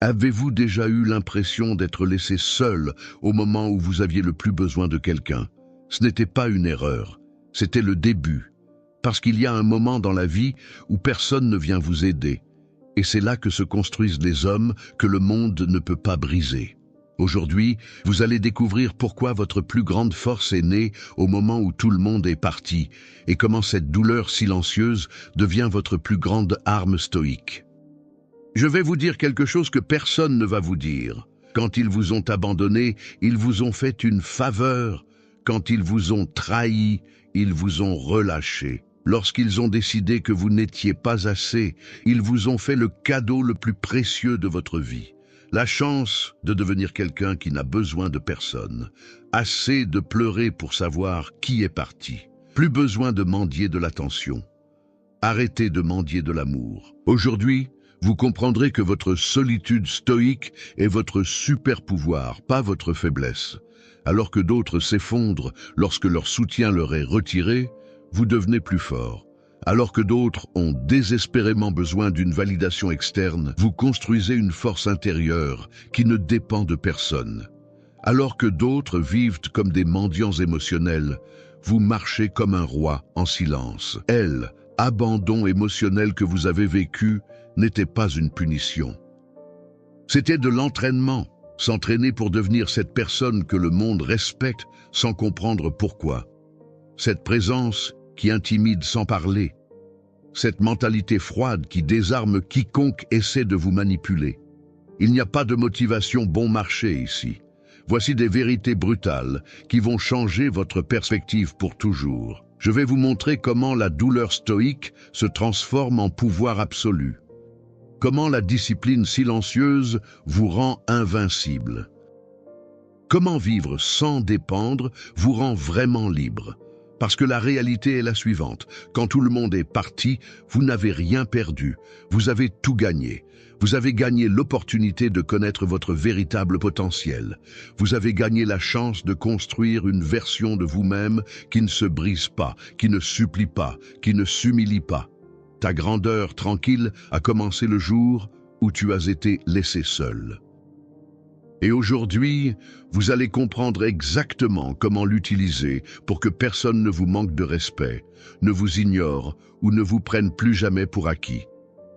Avez-vous déjà eu l'impression d'être laissé seul au moment où vous aviez le plus besoin de quelqu'un? Ce n'était pas une erreur, c'était le début. Parce qu'il y a un moment dans la vie où personne ne vient vous aider. Et c'est là que se construisent les hommes que le monde ne peut pas briser. Aujourd'hui, vous allez découvrir pourquoi votre plus grande force est née au moment où tout le monde est parti et comment cette douleur silencieuse devient votre plus grande arme stoïque. Je vais vous dire quelque chose que personne ne va vous dire. Quand ils vous ont abandonné, ils vous ont fait une faveur. Quand ils vous ont trahi, ils vous ont relâché. Lorsqu'ils ont décidé que vous n'étiez pas assez, ils vous ont fait le cadeau le plus précieux de votre vie. La chance de devenir quelqu'un qui n'a besoin de personne. Assez de pleurer pour savoir qui est parti. Plus besoin de mendier de l'attention. Arrêtez de mendier de l'amour. Aujourd'hui, vous comprendrez que votre solitude stoïque est votre super pouvoir, pas votre faiblesse. Alors que d'autres s'effondrent lorsque leur soutien leur est retiré, vous devenez plus fort. Alors que d'autres ont désespérément besoin d'une validation externe, vous construisez une force intérieure qui ne dépend de personne. Alors que d'autres vivent comme des mendiants émotionnels, vous marchez comme un roi en silence. Abandon émotionnel que vous avez vécu n'était pas une punition. C'était de l'entraînement, s'entraîner pour devenir cette personne que le monde respecte sans comprendre pourquoi. Cette présence qui intimide sans parler. Cette mentalité froide qui désarme quiconque essaie de vous manipuler. Il n'y a pas de motivation bon marché ici. Voici des vérités brutales qui vont changer votre perspective pour toujours. Je vais vous montrer comment la douleur stoïque se transforme en pouvoir absolu. Comment la discipline silencieuse vous rend invincible. Comment vivre sans dépendre vous rend vraiment libre. Parce que la réalité est la suivante. Quand tout le monde est parti, vous n'avez rien perdu. Vous avez tout gagné. Vous avez gagné l'opportunité de connaître votre véritable potentiel. Vous avez gagné la chance de construire une version de vous-même qui ne se brise pas, qui ne supplie pas, qui ne s'humilie pas. Ta grandeur tranquille a commencé le jour où tu as été laissé seul. Et aujourd'hui, vous allez comprendre exactement comment l'utiliser pour que personne ne vous manque de respect, ne vous ignore ou ne vous prenne plus jamais pour acquis.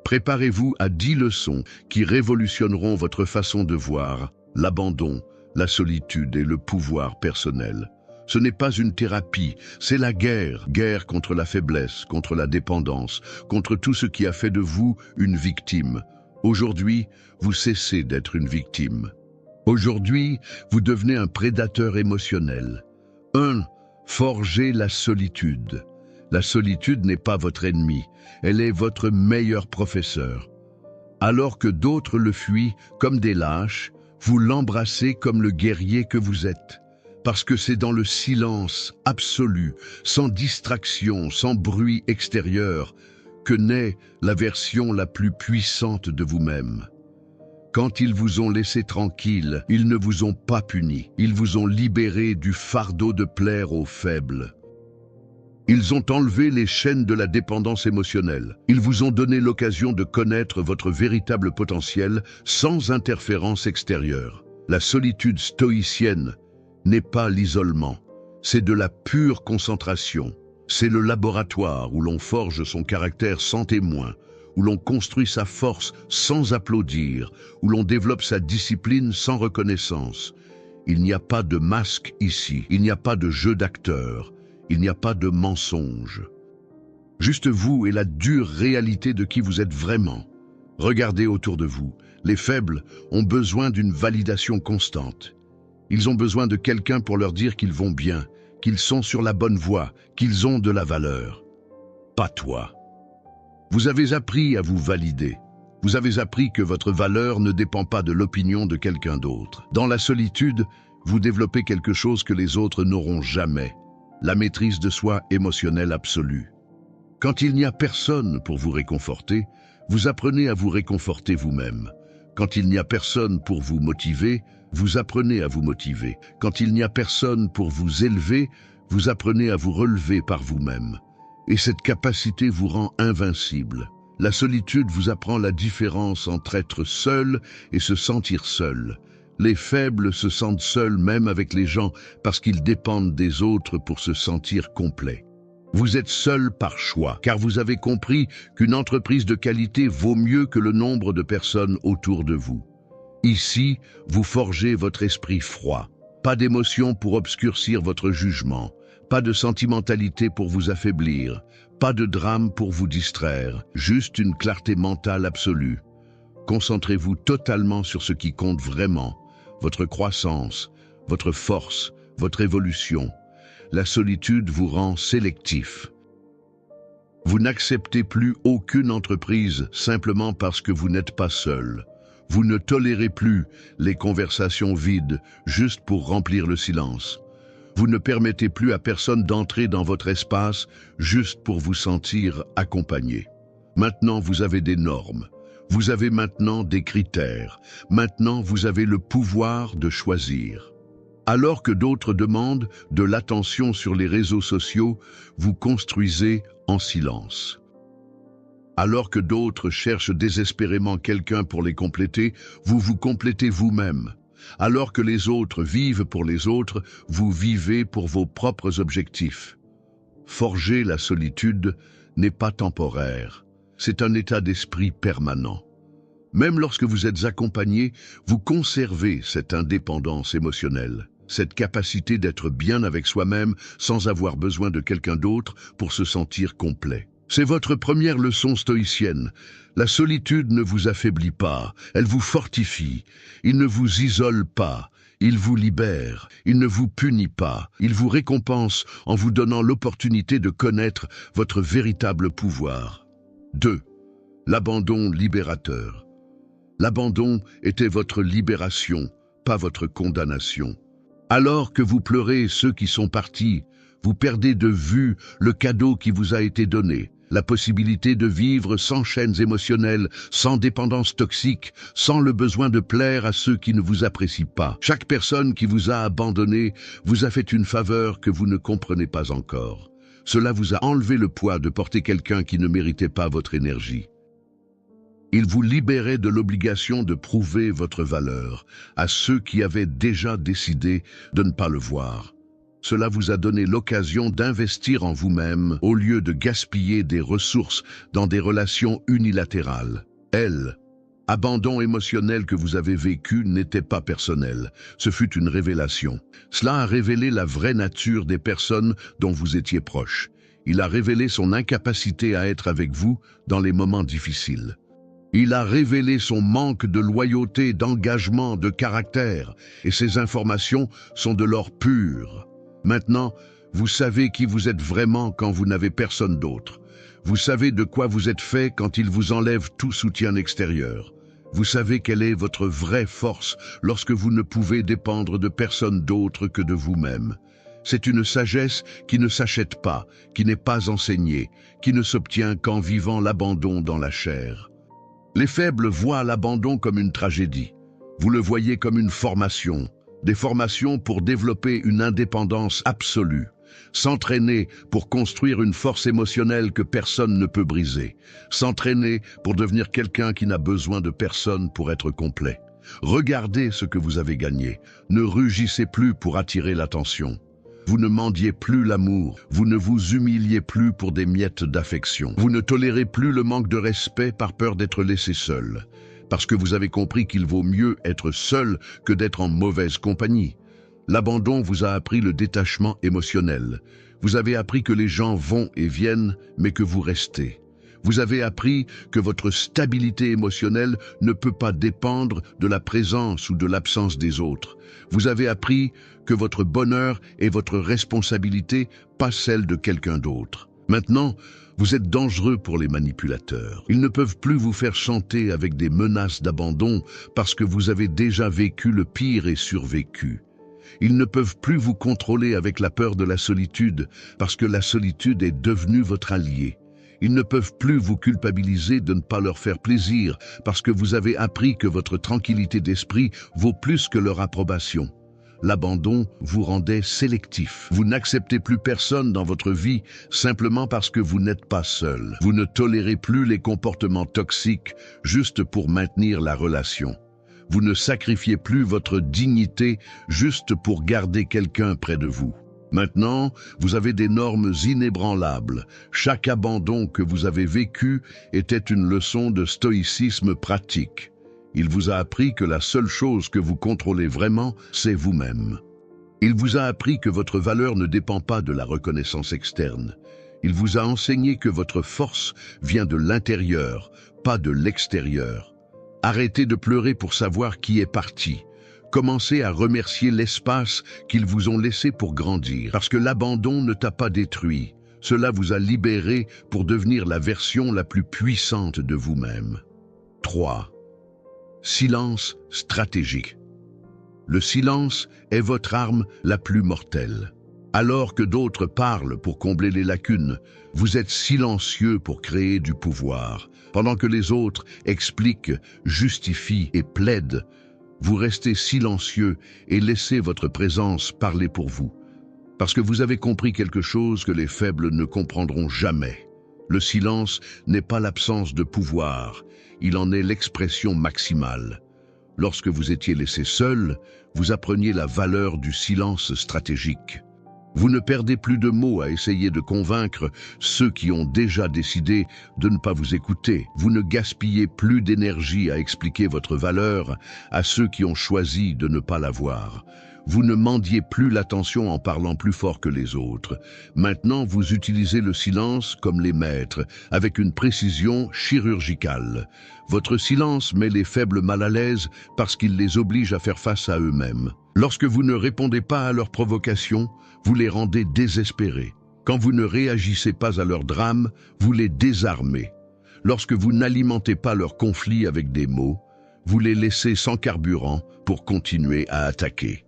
Préparez-vous à 10 leçons qui révolutionneront votre façon de voir l'abandon, la solitude et le pouvoir personnel. Ce n'est pas une thérapie, c'est la guerre. Guerre contre la faiblesse, contre la dépendance, contre tout ce qui a fait de vous une victime. Aujourd'hui, vous cessez d'être une victime. Aujourd'hui, vous devenez un prédateur émotionnel. 1. Forgez la solitude. La solitude n'est pas votre ennemi, elle est votre meilleur professeur. Alors que d'autres le fuient comme des lâches, vous l'embrassez comme le guerrier que vous êtes. Parce que c'est dans le silence absolu, sans distraction, sans bruit extérieur, que naît la version la plus puissante de vous-même. Quand ils vous ont laissé tranquille, ils ne vous ont pas puni. Ils vous ont libéré du fardeau de plaire aux faibles. Ils ont enlevé les chaînes de la dépendance émotionnelle. Ils vous ont donné l'occasion de connaître votre véritable potentiel sans interférence extérieure. La solitude stoïcienne n'est pas l'isolement, c'est de la pure concentration. C'est le laboratoire où l'on forge son caractère sans témoin, où l'on construit sa force sans applaudir, où l'on développe sa discipline sans reconnaissance. Il n'y a pas de masque ici, il n'y a pas de jeu d'acteur, il n'y a pas de mensonge. Juste vous et la dure réalité de qui vous êtes vraiment. Regardez autour de vous, les faibles ont besoin d'une validation constante. Ils ont besoin de quelqu'un pour leur dire qu'ils vont bien, qu'ils sont sur la bonne voie, qu'ils ont de la valeur. Pas toi. Vous avez appris à vous valider. Vous avez appris que votre valeur ne dépend pas de l'opinion de quelqu'un d'autre. Dans la solitude, vous développez quelque chose que les autres n'auront jamais. La maîtrise de soi émotionnelle absolue. Quand il n'y a personne pour vous réconforter, vous apprenez à vous réconforter vous-même. Quand il n'y a personne pour vous motiver, vous apprenez à vous motiver. Quand il n'y a personne pour vous élever, vous apprenez à vous relever par vous-même. Et cette capacité vous rend invincible. La solitude vous apprend la différence entre être seul et se sentir seul. Les faibles se sentent seuls même avec les gens parce qu'ils dépendent des autres pour se sentir complets. Vous êtes seul par choix, car vous avez compris qu'une entreprise de qualité vaut mieux que le nombre de personnes autour de vous. Ici, vous forgez votre esprit froid. Pas d'émotion pour obscurcir votre jugement, pas de sentimentalité pour vous affaiblir, pas de drame pour vous distraire, juste une clarté mentale absolue. Concentrez-vous totalement sur ce qui compte vraiment, votre croissance, votre force, votre évolution. La solitude vous rend sélectif. Vous n'acceptez plus aucune entreprise simplement parce que vous n'êtes pas seul. Vous ne tolérez plus les conversations vides juste pour remplir le silence. Vous ne permettez plus à personne d'entrer dans votre espace juste pour vous sentir accompagné. Maintenant, vous avez des normes. Vous avez maintenant des critères. Maintenant, vous avez le pouvoir de choisir. Alors que d'autres demandent de l'attention sur les réseaux sociaux, vous construisez en silence. Alors que d'autres cherchent désespérément quelqu'un pour les compléter, vous vous complétez vous-même. Alors que les autres vivent pour les autres, vous vivez pour vos propres objectifs. Forger la solitude n'est pas temporaire, c'est un état d'esprit permanent. Même lorsque vous êtes accompagné, vous conservez cette indépendance émotionnelle, cette capacité d'être bien avec soi-même sans avoir besoin de quelqu'un d'autre pour se sentir complet. C'est votre première leçon stoïcienne. La solitude ne vous affaiblit pas, elle vous fortifie. Il ne vous isole pas, il vous libère. Il ne vous punit pas, il vous récompense en vous donnant l'opportunité de connaître votre véritable pouvoir. 2. L'abandon libérateur. L'abandon était votre libération, pas votre condamnation. Alors que vous pleurez ceux qui sont partis, vous perdez de vue le cadeau qui vous a été donné, la possibilité de vivre sans chaînes émotionnelles, sans dépendance toxique, sans le besoin de plaire à ceux qui ne vous apprécient pas. Chaque personne qui vous a abandonné vous a fait une faveur que vous ne comprenez pas encore. Cela vous a enlevé le poids de porter quelqu'un qui ne méritait pas votre énergie. Il vous libérait de l'obligation de prouver votre valeur à ceux qui avaient déjà décidé de ne pas le voir. Cela vous a donné l'occasion d'investir en vous-même au lieu de gaspiller des ressources dans des relations unilatérales. Abandon émotionnel que vous avez vécu n'était pas personnel, ce fut une révélation. Cela a révélé la vraie nature des personnes dont vous étiez proche. Il a révélé son incapacité à être avec vous dans les moments difficiles. Il a révélé son manque de loyauté, d'engagement, de caractère, et ces informations sont de l'or pur. Maintenant, vous savez qui vous êtes vraiment quand vous n'avez personne d'autre. Vous savez de quoi vous êtes fait quand il vous enlève tout soutien extérieur. Vous savez quelle est votre vraie force lorsque vous ne pouvez dépendre de personne d'autre que de vous-même. C'est une sagesse qui ne s'achète pas, qui n'est pas enseignée, qui ne s'obtient qu'en vivant l'abandon dans la chair. Les faibles voient l'abandon comme une tragédie. Vous le voyez comme une formation, des formations pour développer une indépendance absolue, s'entraîner pour construire une force émotionnelle que personne ne peut briser, s'entraîner pour devenir quelqu'un qui n'a besoin de personne pour être complet. Regardez ce que vous avez gagné, ne rugissez plus pour attirer l'attention. Vous ne mendiez plus l'amour, vous ne vous humiliez plus pour des miettes d'affection. Vous ne tolérez plus le manque de respect par peur d'être laissé seul, parce que vous avez compris qu'il vaut mieux être seul que d'être en mauvaise compagnie. L'abandon vous a appris le détachement émotionnel. Vous avez appris que les gens vont et viennent, mais que vous restez. Vous avez appris que votre stabilité émotionnelle ne peut pas dépendre de la présence ou de l'absence des autres. Vous avez appris que votre bonheur est votre responsabilité, pas celle de quelqu'un d'autre. Maintenant, vous êtes dangereux pour les manipulateurs. Ils ne peuvent plus vous faire chanter avec des menaces d'abandon parce que vous avez déjà vécu le pire et survécu. Ils ne peuvent plus vous contrôler avec la peur de la solitude parce que la solitude est devenue votre allié. Ils ne peuvent plus vous culpabiliser de ne pas leur faire plaisir parce que vous avez appris que votre tranquillité d'esprit vaut plus que leur approbation. L'abandon vous rendait sélectif. Vous n'acceptez plus personne dans votre vie simplement parce que vous n'êtes pas seul. Vous ne tolérez plus les comportements toxiques juste pour maintenir la relation. Vous ne sacrifiez plus votre dignité juste pour garder quelqu'un près de vous. Maintenant, vous avez des normes inébranlables. Chaque abandon que vous avez vécu était une leçon de stoïcisme pratique. Il vous a appris que la seule chose que vous contrôlez vraiment, c'est vous-même. Il vous a appris que votre valeur ne dépend pas de la reconnaissance externe. Il vous a enseigné que votre force vient de l'intérieur, pas de l'extérieur. Arrêtez de pleurer pour savoir qui est parti. Commencez à remercier l'espace qu'ils vous ont laissé pour grandir. Parce que l'abandon ne t'a pas détruit. Cela vous a libéré pour devenir la version la plus puissante de vous-même. 3. Silence stratégique. Le silence est votre arme la plus mortelle. Alors que d'autres parlent pour combler les lacunes, vous êtes silencieux pour créer du pouvoir. Pendant que les autres expliquent, justifient et plaident, vous restez silencieux et laissez votre présence parler pour vous. Parce que vous avez compris quelque chose que les faibles ne comprendront jamais. Le silence n'est pas l'absence de pouvoir, il en est l'expression maximale. Lorsque vous étiez laissé seul, vous appreniez la valeur du silence stratégique. Vous ne perdez plus de mots à essayer de convaincre ceux qui ont déjà décidé de ne pas vous écouter. Vous ne gaspillez plus d'énergie à expliquer votre valeur à ceux qui ont choisi de ne pas la voir. Vous ne mendiez plus l'attention en parlant plus fort que les autres. Maintenant, vous utilisez le silence comme les maîtres, avec une précision chirurgicale. Votre silence met les faibles mal à l'aise parce qu'il les oblige à faire face à eux-mêmes. Lorsque vous ne répondez pas à leurs provocations, vous les rendez désespérés. Quand vous ne réagissez pas à leurs drames, vous les désarmez. Lorsque vous n'alimentez pas leurs conflits avec des mots, vous les laissez sans carburant pour continuer à attaquer.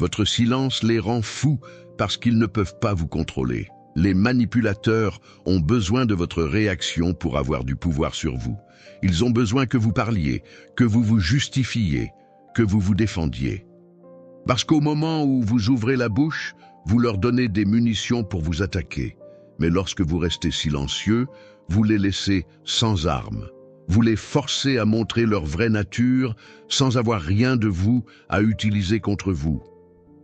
Votre silence les rend fous parce qu'ils ne peuvent pas vous contrôler. Les manipulateurs ont besoin de votre réaction pour avoir du pouvoir sur vous. Ils ont besoin que vous parliez, que vous vous justifiez, que vous vous défendiez. Parce qu'au moment où vous ouvrez la bouche, vous leur donnez des munitions pour vous attaquer. Mais lorsque vous restez silencieux, vous les laissez sans armes. Vous les forcez à montrer leur vraie nature sans avoir rien de vous à utiliser contre vous.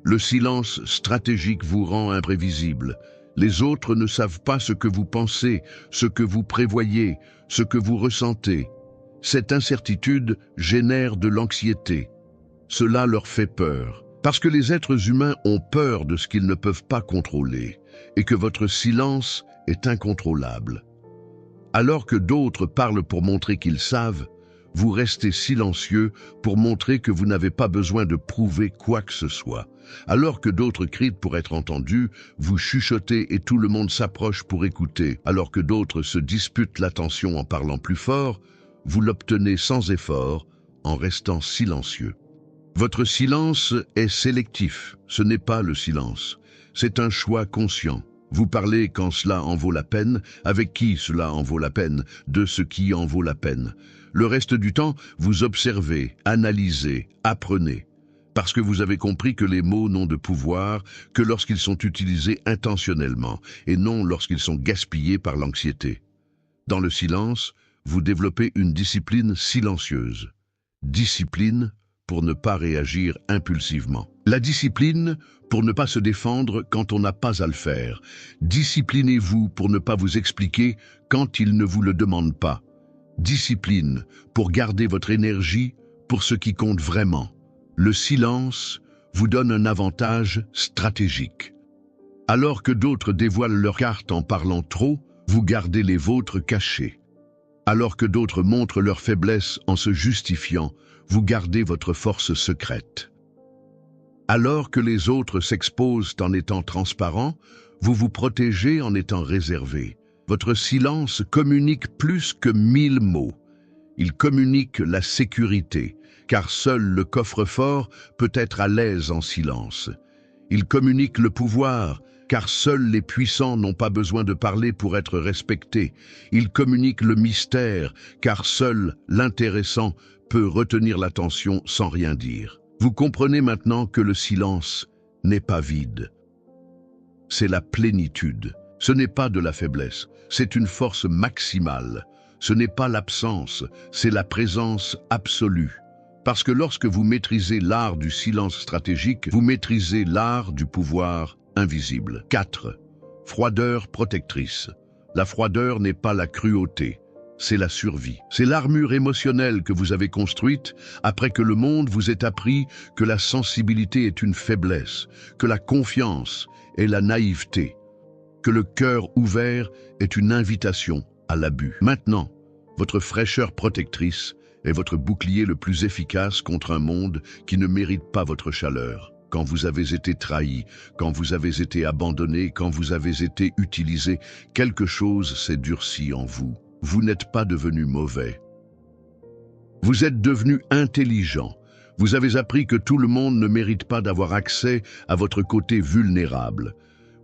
Le silence stratégique vous rend imprévisible. Les autres ne savent pas ce que vous pensez, ce que vous prévoyez, ce que vous ressentez. Cette incertitude génère de l'anxiété. Cela leur fait peur. Parce que les êtres humains ont peur de ce qu'ils ne peuvent pas contrôler et que votre silence est incontrôlable. Alors que d'autres parlent pour montrer qu'ils savent, vous restez silencieux pour montrer que vous n'avez pas besoin de prouver quoi que ce soit. Alors que d'autres crient pour être entendus, vous chuchotez et tout le monde s'approche pour écouter. Alors que d'autres se disputent l'attention en parlant plus fort, vous l'obtenez sans effort en restant silencieux. Votre silence est sélectif, ce n'est pas le silence. C'est un choix conscient. Vous parlez quand cela en vaut la peine, avec qui cela en vaut la peine, de ce qui en vaut la peine. Le reste du temps, vous observez, analysez, apprenez. Parce que vous avez compris que les mots n'ont de pouvoir que lorsqu'ils sont utilisés intentionnellement et non lorsqu'ils sont gaspillés par l'anxiété. Dans le silence, vous développez une discipline silencieuse. Discipline pour ne pas réagir impulsivement. La discipline pour ne pas se défendre quand on n'a pas à le faire. Disciplinez-vous pour ne pas vous expliquer quand ils ne vous le demandent pas. Discipline pour garder votre énergie pour ce qui compte vraiment. Le silence vous donne un avantage stratégique. Alors que d'autres dévoilent leurs cartes en parlant trop, vous gardez les vôtres cachées. Alors que d'autres montrent leur faiblesse en se justifiant, vous gardez votre force secrète. Alors que les autres s'exposent en étant transparents, vous vous protégez en étant réservé. Votre silence communique plus que 1000 mots. Il communique la sécurité, car seul le coffre-fort peut être à l'aise en silence. Il communique le pouvoir, car seuls les puissants n'ont pas besoin de parler pour être respectés. Il communique le mystère, car seul l'intéressant peut retenir l'attention sans rien dire. Vous comprenez maintenant que le silence n'est pas vide. C'est la plénitude. Ce n'est pas de la faiblesse, c'est une force maximale. Ce n'est pas l'absence, c'est la présence absolue. Parce que lorsque vous maîtrisez l'art du silence stratégique, vous maîtrisez l'art du pouvoir invisible. 4. Froideur protectrice. La froideur n'est pas la cruauté, c'est la survie. C'est l'armure émotionnelle que vous avez construite après que le monde vous ait appris que la sensibilité est une faiblesse, que la confiance est la naïveté, que le cœur ouvert est une invitation à l'abus. Maintenant, votre fraîcheur protectrice est votre bouclier le plus efficace contre un monde qui ne mérite pas votre chaleur. Quand vous avez été trahi, quand vous avez été abandonné, quand vous avez été utilisé, quelque chose s'est durci en vous. Vous n'êtes pas devenu mauvais. Vous êtes devenu intelligent. Vous avez appris que tout le monde ne mérite pas d'avoir accès à votre côté vulnérable.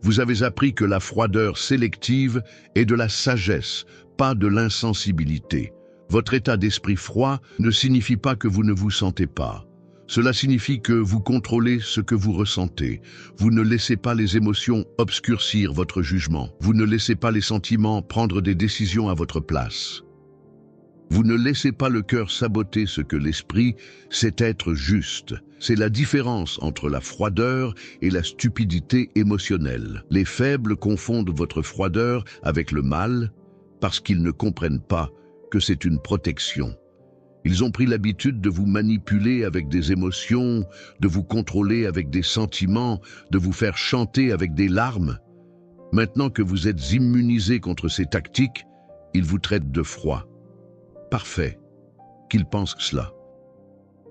Vous avez appris que la froideur sélective est de la sagesse, pas de l'insensibilité. Votre état d'esprit froid ne signifie pas que vous ne vous sentez pas. Cela signifie que vous contrôlez ce que vous ressentez. Vous ne laissez pas les émotions obscurcir votre jugement. Vous ne laissez pas les sentiments prendre des décisions à votre place. Vous ne laissez pas le cœur saboter ce que l'esprit sait être juste. C'est la différence entre la froideur et la stupidité émotionnelle. Les faibles confondent votre froideur avec le mal parce qu'ils ne comprennent pas que c'est une protection. Ils ont pris l'habitude de vous manipuler avec des émotions, de vous contrôler avec des sentiments, de vous faire chanter avec des larmes. Maintenant que vous êtes immunisé contre ces tactiques, ils vous traitent de froid. Parfait qu'ils pensent cela.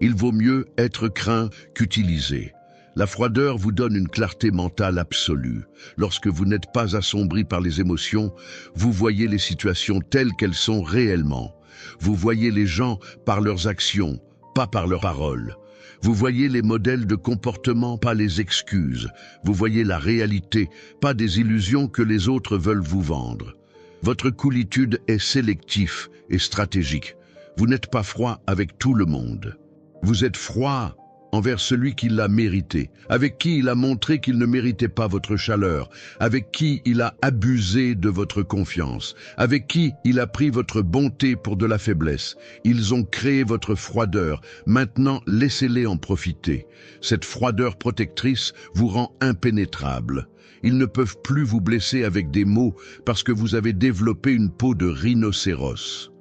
Il vaut mieux être craint qu'utilisé. La froideur vous donne une clarté mentale absolue. Lorsque vous n'êtes pas assombri par les émotions, vous voyez les situations telles qu'elles sont réellement. Vous voyez les gens par leurs actions, pas par leurs paroles. Vous voyez les modèles de comportement, pas les excuses. Vous voyez la réalité, pas des illusions que les autres veulent vous vendre. Votre coolitude est sélectif et stratégique. Vous n'êtes pas froid avec tout le monde. Vous êtes froid envers celui qui l'a mérité, avec qui il a montré qu'il ne méritait pas votre chaleur, avec qui il a abusé de votre confiance, avec qui il a pris votre bonté pour de la faiblesse. Ils ont créé votre froideur. Maintenant, laissez-les en profiter. Cette froideur protectrice vous rend impénétrable. Ils ne peuvent plus vous blesser avec des mots parce que vous avez développé une peau de rhinocéros.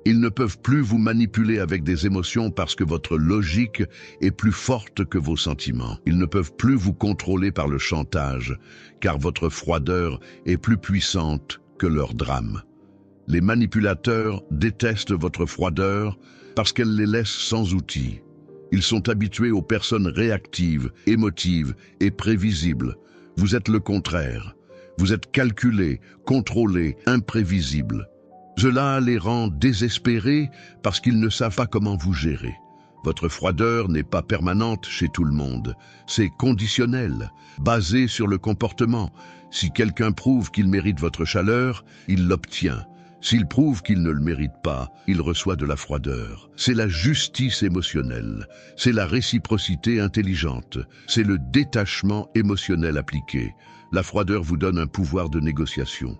Ils ne peuvent plus vous manipuler avec des émotions parce que votre logique est plus forte que vos sentiments. Ils ne peuvent plus vous contrôler par le chantage, car votre froideur est plus puissante que leur drame. Les manipulateurs détestent votre froideur parce qu'elle les laisse sans outils. Ils sont habitués aux personnes réactives, émotives et prévisibles. Vous êtes le contraire. Vous êtes calculé, contrôlé, imprévisible. Cela les rend désespérés parce qu'ils ne savent pas comment vous gérer. Votre froideur n'est pas permanente chez tout le monde. C'est conditionnel, basé sur le comportement. Si quelqu'un prouve qu'il mérite votre chaleur, il l'obtient. S'il prouve qu'il ne le mérite pas, il reçoit de la froideur. C'est la justice émotionnelle. C'est la réciprocité intelligente. C'est le détachement émotionnel appliqué. La froideur vous donne un pouvoir de négociation.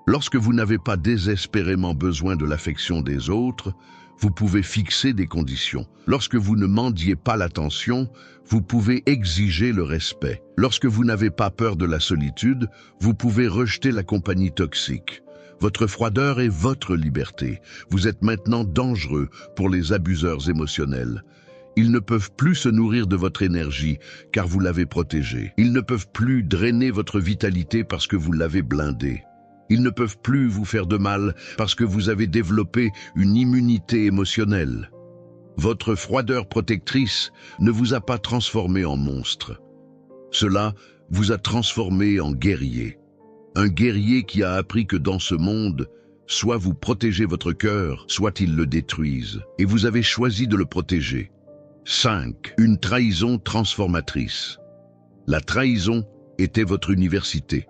Lorsque vous n'avez pas désespérément besoin de l'affection des autres, vous pouvez fixer des conditions. Lorsque vous ne mendiez pas l'attention, vous pouvez exiger le respect. Lorsque vous n'avez pas peur de la solitude, vous pouvez rejeter la compagnie toxique. Votre froideur est votre liberté. Vous êtes maintenant dangereux pour les abuseurs émotionnels. Ils ne peuvent plus se nourrir de votre énergie car vous l'avez protégée. Ils ne peuvent plus drainer votre vitalité parce que vous l'avez blindée. Ils ne peuvent plus vous faire de mal parce que vous avez développé une immunité émotionnelle. Votre froideur protectrice ne vous a pas transformé en monstre. Cela vous a transformé en guerrier. Un guerrier qui a appris que dans ce monde, soit vous protégez votre cœur, soit ils le détruisent. Et vous avez choisi de le protéger. 5. Une trahison transformatrice. La trahison était votre université.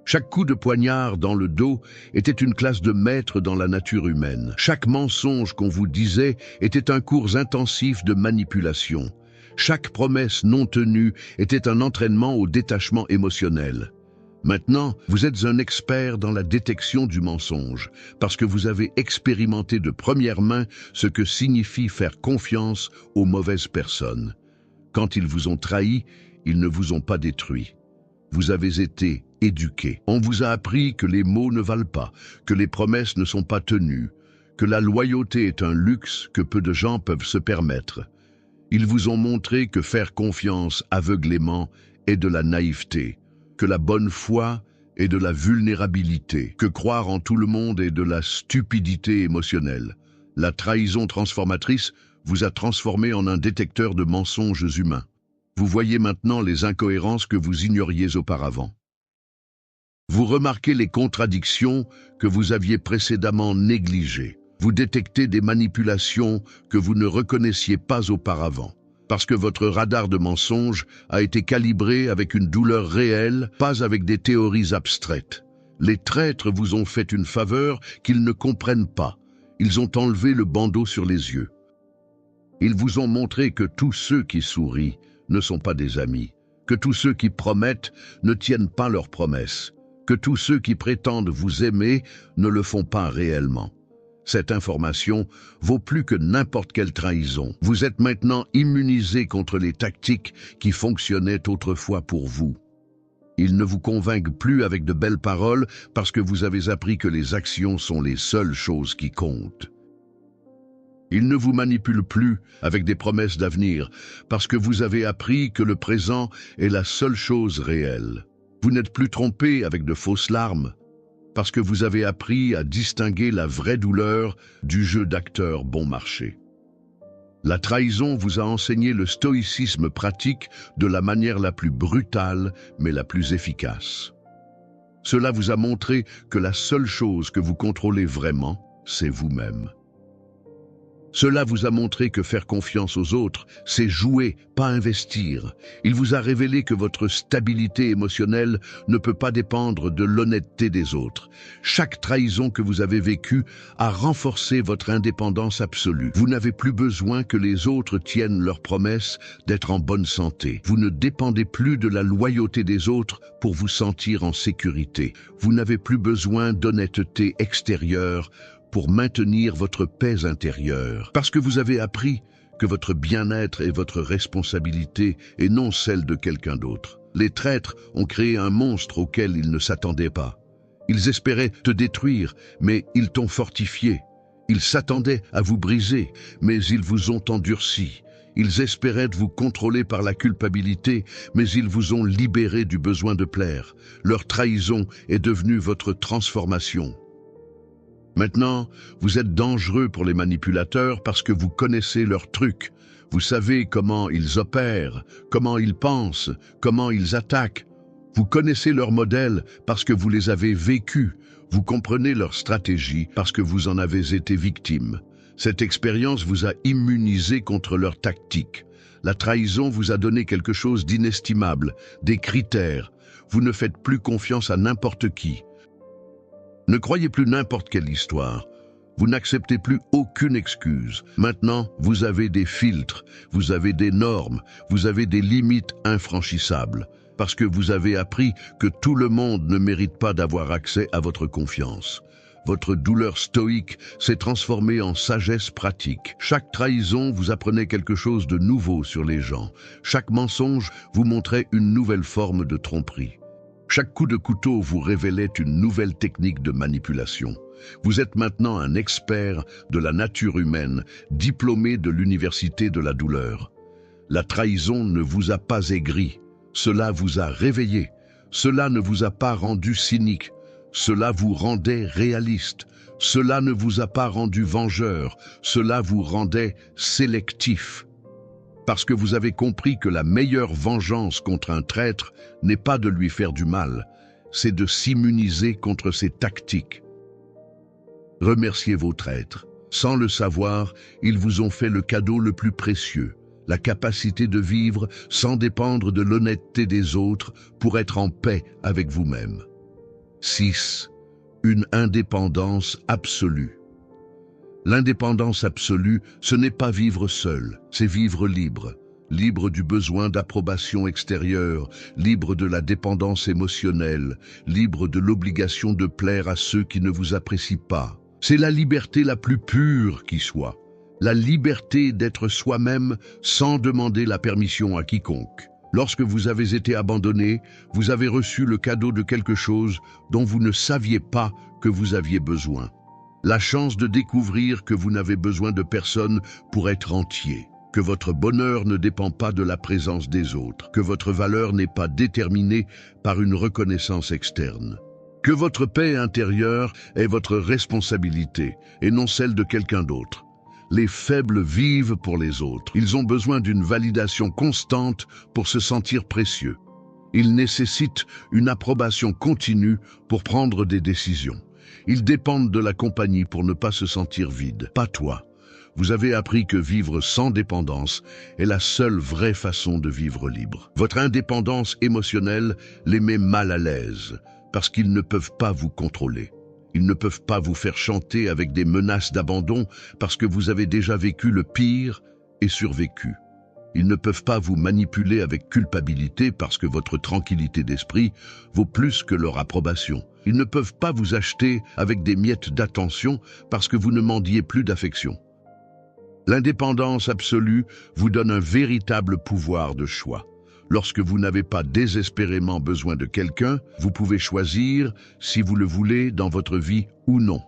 Chaque coup de poignard dans le dos était une classe de maître dans la nature humaine. Chaque mensonge qu'on vous disait était un cours intensif de manipulation. Chaque promesse non tenue était un entraînement au détachement émotionnel. Maintenant, vous êtes un expert dans la détection du mensonge, parce que vous avez expérimenté de première main ce que signifie faire confiance aux mauvaises personnes. Quand ils vous ont trahi, ils ne vous ont pas détruit. Vous avez été éduqué. On vous a appris que les mots ne valent pas, que les promesses ne sont pas tenues, que la loyauté est un luxe que peu de gens peuvent se permettre. Ils vous ont montré que faire confiance aveuglément est de la naïveté, que la bonne foi est de la vulnérabilité, que croire en tout le monde est de la stupidité émotionnelle. La trahison transformatrice vous a transformé en un détecteur de mensonges humains. Vous voyez maintenant les incohérences que vous ignoriez auparavant. Vous remarquez les contradictions que vous aviez précédemment négligées. Vous détectez des manipulations que vous ne reconnaissiez pas auparavant, parce que votre radar de mensonges a été calibré avec une douleur réelle, pas avec des théories abstraites. Les traîtres vous ont fait une faveur qu'ils ne comprennent pas. Ils ont enlevé le bandeau sur les yeux. Ils vous ont montré que tous ceux qui sourient ne sont pas des amis, que tous ceux qui promettent ne tiennent pas leurs promesses, que tous ceux qui prétendent vous aimer ne le font pas réellement. Cette information vaut plus que n'importe quelle trahison. Vous êtes maintenant immunisé contre les tactiques qui fonctionnaient autrefois pour vous. Ils ne vous convainquent plus avec de belles paroles parce que vous avez appris que les actions sont les seules choses qui comptent. Ils ne vous manipulent plus avec des promesses d'avenir parce que vous avez appris que le présent est la seule chose réelle. Vous n'êtes plus trompé avec de fausses larmes parce que vous avez appris à distinguer la vraie douleur du jeu d'acteur bon marché. La trahison vous a enseigné le stoïcisme pratique de la manière la plus brutale mais la plus efficace. Cela vous a montré que la seule chose que vous contrôlez vraiment, c'est vous-même. Cela vous a montré que faire confiance aux autres, c'est jouer, pas investir. Il vous a révélé que votre stabilité émotionnelle ne peut pas dépendre de l'honnêteté des autres. Chaque trahison que vous avez vécue a renforcé votre indépendance absolue. Vous n'avez plus besoin que les autres tiennent leurs promesses d'être en bonne santé. Vous ne dépendez plus de la loyauté des autres pour vous sentir en sécurité. Vous n'avez plus besoin d'honnêteté extérieure pour maintenir votre paix intérieure, parce que vous avez appris que votre bien-être est votre responsabilité et non celle de quelqu'un d'autre. Les traîtres ont créé un monstre auquel ils ne s'attendaient pas. Ils espéraient te détruire, mais ils t'ont fortifié. Ils s'attendaient à vous briser, mais ils vous ont endurci. Ils espéraient vous contrôler par la culpabilité, mais ils vous ont libéré du besoin de plaire. Leur trahison est devenue votre transformation. Maintenant, vous êtes dangereux pour les manipulateurs parce que vous connaissez leurs trucs. Vous savez comment ils opèrent, comment ils pensent, comment ils attaquent. Vous connaissez leurs modèles parce que vous les avez vécus. Vous comprenez leur stratégie parce que vous en avez été victime. Cette expérience vous a immunisé contre leurs tactiques. La trahison vous a donné quelque chose d'inestimable, des critères. Vous ne faites plus confiance à n'importe qui. Ne croyez plus n'importe quelle histoire. Vous n'acceptez plus aucune excuse. Maintenant, vous avez des filtres, vous avez des normes, vous avez des limites infranchissables, parce que vous avez appris que tout le monde ne mérite pas d'avoir accès à votre confiance. Votre douleur stoïque s'est transformée en sagesse pratique. Chaque trahison vous apprenait quelque chose de nouveau sur les gens. Chaque mensonge vous montrait une nouvelle forme de tromperie. Chaque coup de couteau vous révélait une nouvelle technique de manipulation. Vous êtes maintenant un expert de la nature humaine, diplômé de l'université de la douleur. La trahison ne vous a pas aigri, cela vous a réveillé. Cela ne vous a pas rendu cynique, cela vous rendait réaliste. Cela ne vous a pas rendu vengeur, cela vous rendait sélectif. Parce que vous avez compris que la meilleure vengeance contre un traître n'est pas de lui faire du mal, c'est de s'immuniser contre ses tactiques. Remerciez vos traîtres. Sans le savoir, ils vous ont fait le cadeau le plus précieux, la capacité de vivre sans dépendre de l'honnêteté des autres pour être en paix avec vous-même. 6. Une indépendance absolue. L'indépendance absolue, ce n'est pas vivre seul, c'est vivre libre. Libre du besoin d'approbation extérieure, libre de la dépendance émotionnelle, libre de l'obligation de plaire à ceux qui ne vous apprécient pas. C'est la liberté la plus pure qui soit. La liberté d'être soi-même sans demander la permission à quiconque. Lorsque vous avez été abandonné, vous avez reçu le cadeau de quelque chose dont vous ne saviez pas que vous aviez besoin. La chance de découvrir que vous n'avez besoin de personne pour être entier, que votre bonheur ne dépend pas de la présence des autres, que votre valeur n'est pas déterminée par une reconnaissance externe, que votre paix intérieure est votre responsabilité et non celle de quelqu'un d'autre. Les faibles vivent pour les autres. Ils ont besoin d'une validation constante pour se sentir précieux. Ils nécessitent une approbation continue pour prendre des décisions. Ils dépendent de la compagnie pour ne pas se sentir vides. Pas toi. Vous avez appris que vivre sans dépendance est la seule vraie façon de vivre libre. Votre indépendance émotionnelle les met mal à l'aise parce qu'ils ne peuvent pas vous contrôler. Ils ne peuvent pas vous faire chanter avec des menaces d'abandon parce que vous avez déjà vécu le pire et survécu. Ils ne peuvent pas vous manipuler avec culpabilité parce que votre tranquillité d'esprit vaut plus que leur approbation. Ils ne peuvent pas vous acheter avec des miettes d'attention parce que vous ne mendiez plus d'affection. L'indépendance absolue vous donne un véritable pouvoir de choix. Lorsque vous n'avez pas désespérément besoin de quelqu'un, vous pouvez choisir si vous le voulez dans votre vie ou non.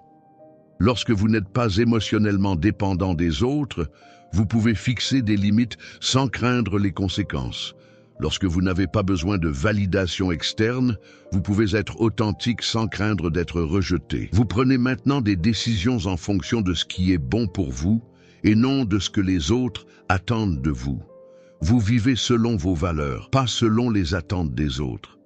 Lorsque vous n'êtes pas émotionnellement dépendant des autres, vous pouvez fixer des limites sans craindre les conséquences. Lorsque vous n'avez pas besoin de validation externe, vous pouvez être authentique sans craindre d'être rejeté. Vous prenez maintenant des décisions en fonction de ce qui est bon pour vous et non de ce que les autres attendent de vous. Vous vivez selon vos valeurs, pas selon les attentes des autres.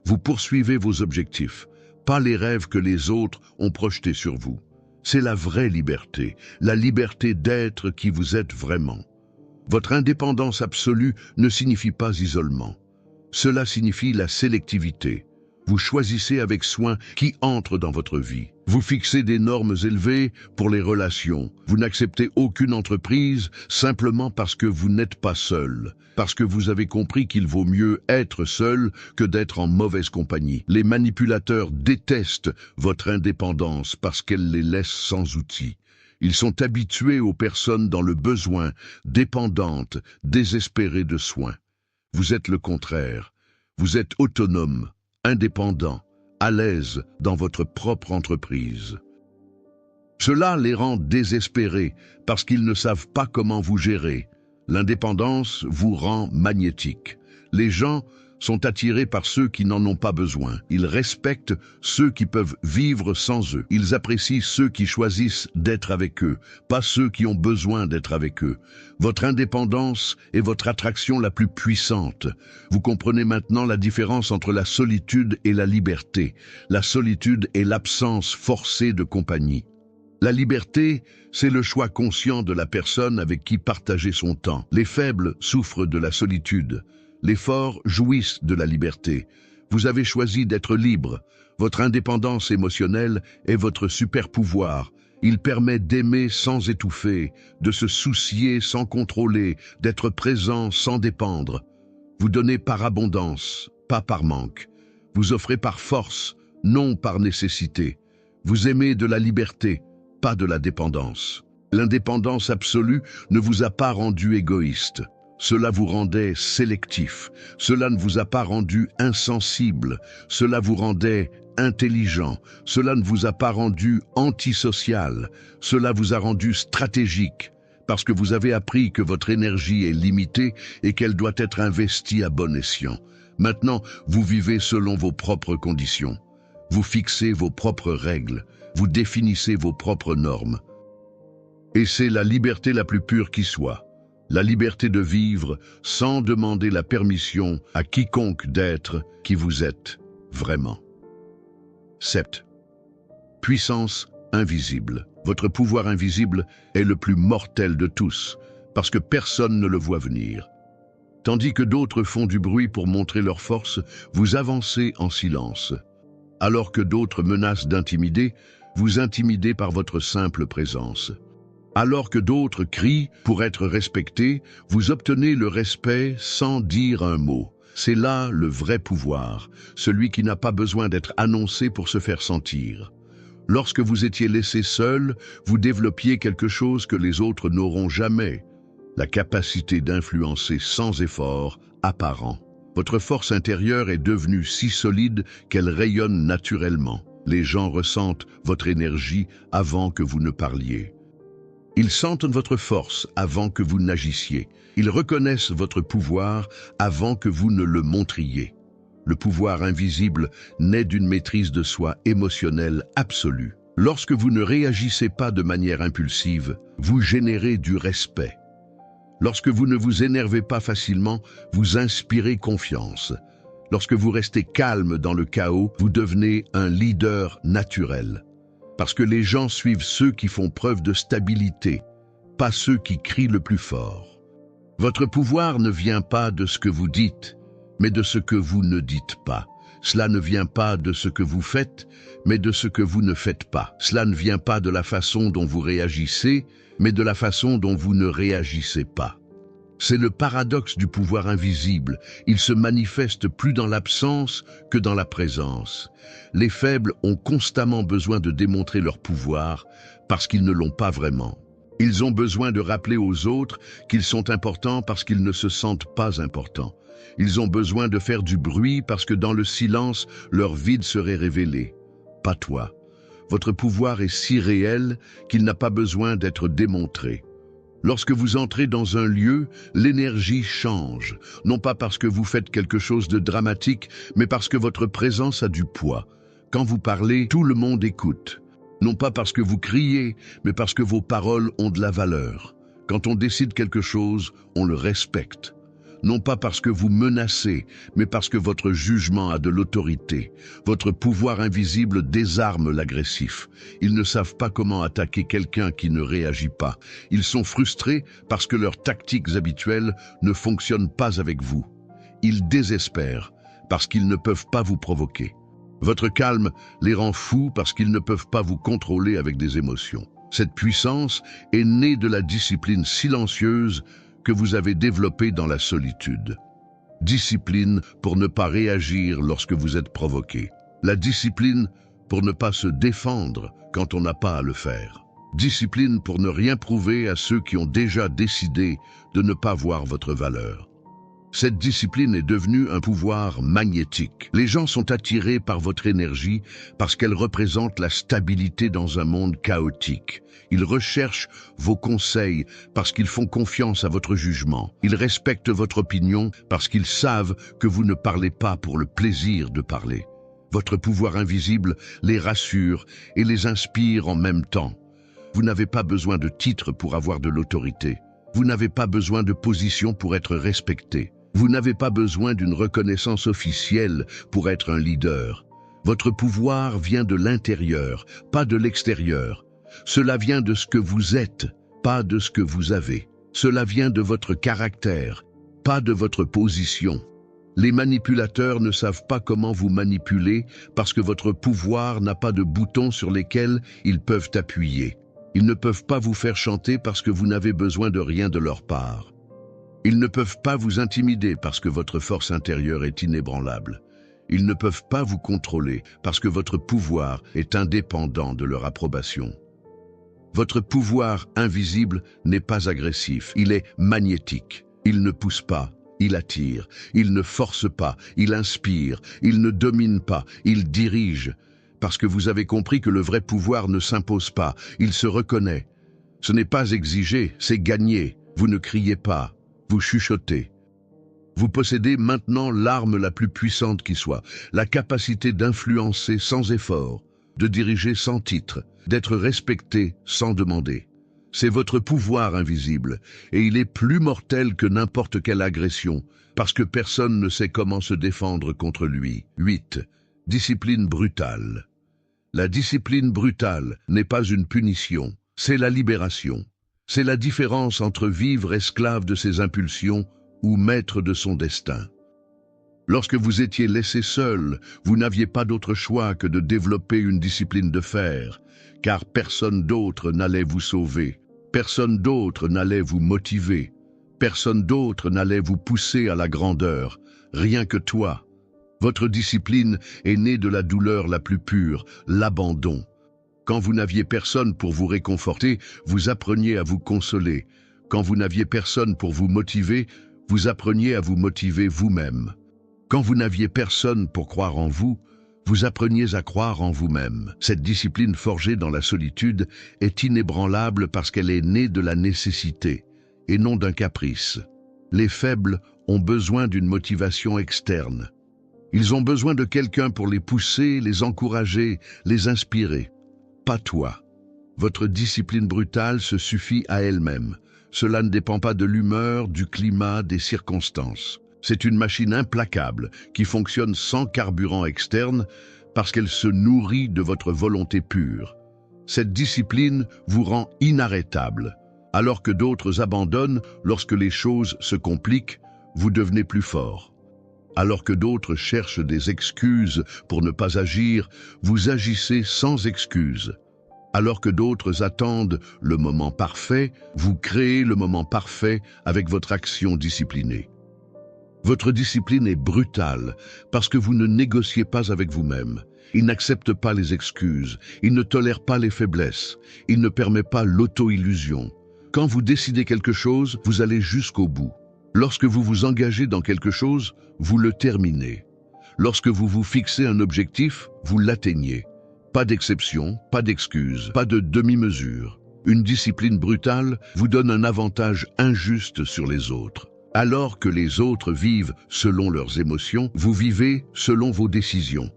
Vous poursuivez vos objectifs, pas les rêves que les autres ont projetés sur vous. C'est la vraie liberté, la liberté d'être qui vous êtes vraiment. Votre indépendance absolue ne signifie pas isolement. Cela signifie la sélectivité. Vous choisissez avec soin qui entre dans votre vie. Vous fixez des normes élevées pour les relations. Vous n'acceptez aucune entreprise simplement parce que vous n'êtes pas seul, parce que vous avez compris qu'il vaut mieux être seul que d'être en mauvaise compagnie. Les manipulateurs détestent votre indépendance parce qu'elle les laisse sans outils. Ils sont habitués aux personnes dans le besoin, dépendantes, désespérées de soins. Vous êtes le contraire. Vous êtes autonome, indépendant, à l'aise dans votre propre entreprise. Cela les rend désespérés parce qu'ils ne savent pas comment vous gérer. L'indépendance vous rend magnétique. Les gens sont attirés par ceux qui n'en ont pas besoin. Ils respectent ceux qui peuvent vivre sans eux. Ils apprécient ceux qui choisissent d'être avec eux, pas ceux qui ont besoin d'être avec eux. Votre indépendance est votre attraction la plus puissante. Vous comprenez maintenant la différence entre la solitude et la liberté. La solitude est l'absence forcée de compagnie. La liberté, c'est le choix conscient de la personne avec qui partager son temps. Les faibles souffrent de la solitude. Les forts jouissent de la liberté. Vous avez choisi d'être libre. Votre indépendance émotionnelle est votre super pouvoir. Il permet d'aimer sans étouffer, de se soucier sans contrôler, d'être présent sans dépendre. Vous donnez par abondance, pas par manque. Vous offrez par force, non par nécessité. Vous aimez de la liberté, pas de la dépendance. L'indépendance absolue ne vous a pas rendu égoïste. Cela vous rendait sélectif. Cela ne vous a pas rendu insensible. Cela vous rendait intelligent. Cela ne vous a pas rendu antisocial. Cela vous a rendu stratégique. Parce que vous avez appris que votre énergie est limitée et qu'elle doit être investie à bon escient. Maintenant, vous vivez selon vos propres conditions. Vous fixez vos propres règles. Vous définissez vos propres normes. Et c'est la liberté la plus pure qui soit. La liberté de vivre sans demander la permission à quiconque d'être qui vous êtes vraiment. 7. Puissance invisible. Votre pouvoir invisible est le plus mortel de tous, parce que personne ne le voit venir. Tandis que d'autres font du bruit pour montrer leur force, vous avancez en silence. Alors que d'autres menacent d'intimider, vous intimidez par votre simple présence. Alors que d'autres crient pour être respectés, vous obtenez le respect sans dire un mot. C'est là le vrai pouvoir, celui qui n'a pas besoin d'être annoncé pour se faire sentir. Lorsque vous étiez laissé seul, vous développiez quelque chose que les autres n'auront jamais, la capacité d'influencer sans effort apparent. Votre force intérieure est devenue si solide qu'elle rayonne naturellement. Les gens ressentent votre énergie avant que vous ne parliez. Ils sentent votre force avant que vous n'agissiez. Ils reconnaissent votre pouvoir avant que vous ne le montriez. Le pouvoir invisible naît d'une maîtrise de soi émotionnelle absolue. Lorsque vous ne réagissez pas de manière impulsive, vous générez du respect. Lorsque vous ne vous énervez pas facilement, vous inspirez confiance. Lorsque vous restez calme dans le chaos, vous devenez un leader naturel. Parce que les gens suivent ceux qui font preuve de stabilité, pas ceux qui crient le plus fort. Votre pouvoir ne vient pas de ce que vous dites, mais de ce que vous ne dites pas. Cela ne vient pas de ce que vous faites, mais de ce que vous ne faites pas. Cela ne vient pas de la façon dont vous réagissez, mais de la façon dont vous ne réagissez pas. C'est le paradoxe du pouvoir invisible. Il se manifeste plus dans l'absence que dans la présence. Les faibles ont constamment besoin de démontrer leur pouvoir parce qu'ils ne l'ont pas vraiment. Ils ont besoin de rappeler aux autres qu'ils sont importants parce qu'ils ne se sentent pas importants. Ils ont besoin de faire du bruit parce que dans le silence, leur vide serait révélé. Pas toi. Votre pouvoir est si réel qu'il n'a pas besoin d'être démontré. Lorsque vous entrez dans un lieu, l'énergie change, non pas parce que vous faites quelque chose de dramatique, mais parce que votre présence a du poids. Quand vous parlez, tout le monde écoute. Non pas parce que vous criez, mais parce que vos paroles ont de la valeur. Quand on décide quelque chose, on le respecte. Non pas parce que vous menacez, mais parce que votre jugement a de l'autorité. Votre pouvoir invisible désarme l'agressif. Ils ne savent pas comment attaquer quelqu'un qui ne réagit pas. Ils sont frustrés parce que leurs tactiques habituelles ne fonctionnent pas avec vous. Ils désespèrent parce qu'ils ne peuvent pas vous provoquer. Votre calme les rend fous parce qu'ils ne peuvent pas vous contrôler avec des émotions. Cette puissance est née de la discipline silencieuse que vous avez développé dans la solitude. Discipline pour ne pas réagir lorsque vous êtes provoqué. La discipline pour ne pas se défendre quand on n'a pas à le faire. Discipline pour ne rien prouver à ceux qui ont déjà décidé de ne pas voir votre valeur. Cette discipline est devenue un pouvoir magnétique. Les gens sont attirés par votre énergie parce qu'elle représente la stabilité dans un monde chaotique. Ils recherchent vos conseils parce qu'ils font confiance à votre jugement. Ils respectent votre opinion parce qu'ils savent que vous ne parlez pas pour le plaisir de parler. Votre pouvoir invisible les rassure et les inspire en même temps. Vous n'avez pas besoin de titre pour avoir de l'autorité. Vous n'avez pas besoin de position pour être respecté. Vous n'avez pas besoin d'une reconnaissance officielle pour être un leader. Votre pouvoir vient de l'intérieur, pas de l'extérieur. Cela vient de ce que vous êtes, pas de ce que vous avez. Cela vient de votre caractère, pas de votre position. Les manipulateurs ne savent pas comment vous manipuler parce que votre pouvoir n'a pas de boutons sur lesquels ils peuvent appuyer. Ils ne peuvent pas vous faire chanter parce que vous n'avez besoin de rien de leur part. Ils ne peuvent pas vous intimider parce que votre force intérieure est inébranlable. Ils ne peuvent pas vous contrôler parce que votre pouvoir est indépendant de leur approbation. Votre pouvoir invisible n'est pas agressif, il est magnétique. Il ne pousse pas, il attire. Il ne force pas, il inspire. Il ne domine pas, il dirige. Parce que vous avez compris que le vrai pouvoir ne s'impose pas, il se reconnaît. Ce n'est pas exigé, c'est gagné. Vous ne criez pas. Vous chuchotez. Vous possédez maintenant l'arme la plus puissante qui soit, la capacité d'influencer sans effort, de diriger sans titre, d'être respecté sans demander. C'est votre pouvoir invisible, et il est plus mortel que n'importe quelle agression, parce que personne ne sait comment se défendre contre lui. 8. Discipline brutale. La discipline brutale n'est pas une punition, c'est la libération. C'est la différence entre vivre esclave de ses impulsions ou maître de son destin. Lorsque vous étiez laissé seul, vous n'aviez pas d'autre choix que de développer une discipline de fer, car personne d'autre n'allait vous sauver, personne d'autre n'allait vous motiver, personne d'autre n'allait vous pousser à la grandeur, rien que toi. Votre discipline est née de la douleur la plus pure, l'abandon. Quand vous n'aviez personne pour vous réconforter, vous appreniez à vous consoler. Quand vous n'aviez personne pour vous motiver, vous appreniez à vous motiver vous-même. Quand vous n'aviez personne pour croire en vous, vous appreniez à croire en vous-même. Cette discipline forgée dans la solitude est inébranlable parce qu'elle est née de la nécessité et non d'un caprice. Les faibles ont besoin d'une motivation externe. Ils ont besoin de quelqu'un pour les pousser, les encourager, les inspirer. Pas toi. Votre discipline brutale se suffit à elle-même. Cela ne dépend pas de l'humeur, du climat, des circonstances. C'est une machine implacable qui fonctionne sans carburant externe parce qu'elle se nourrit de votre volonté pure. Cette discipline vous rend inarrêtable. Alors que d'autres abandonnent lorsque les choses se compliquent, vous devenez plus fort. Alors que d'autres cherchent des excuses pour ne pas agir, vous agissez sans excuses. Alors que d'autres attendent le moment parfait, vous créez le moment parfait avec votre action disciplinée. Votre discipline est brutale parce que vous ne négociez pas avec vous-même. Il n'accepte pas les excuses, il ne tolère pas les faiblesses, il ne permet pas l'auto-illusion. Quand vous décidez quelque chose, vous allez jusqu'au bout. Lorsque vous vous engagez dans quelque chose, vous le terminez. Lorsque vous vous fixez un objectif, vous l'atteignez. Pas d'exception, pas d'excuse, pas de demi-mesure. Une discipline brutale vous donne un avantage injuste sur les autres. Alors que les autres vivent selon leurs émotions, vous vivez selon vos décisions.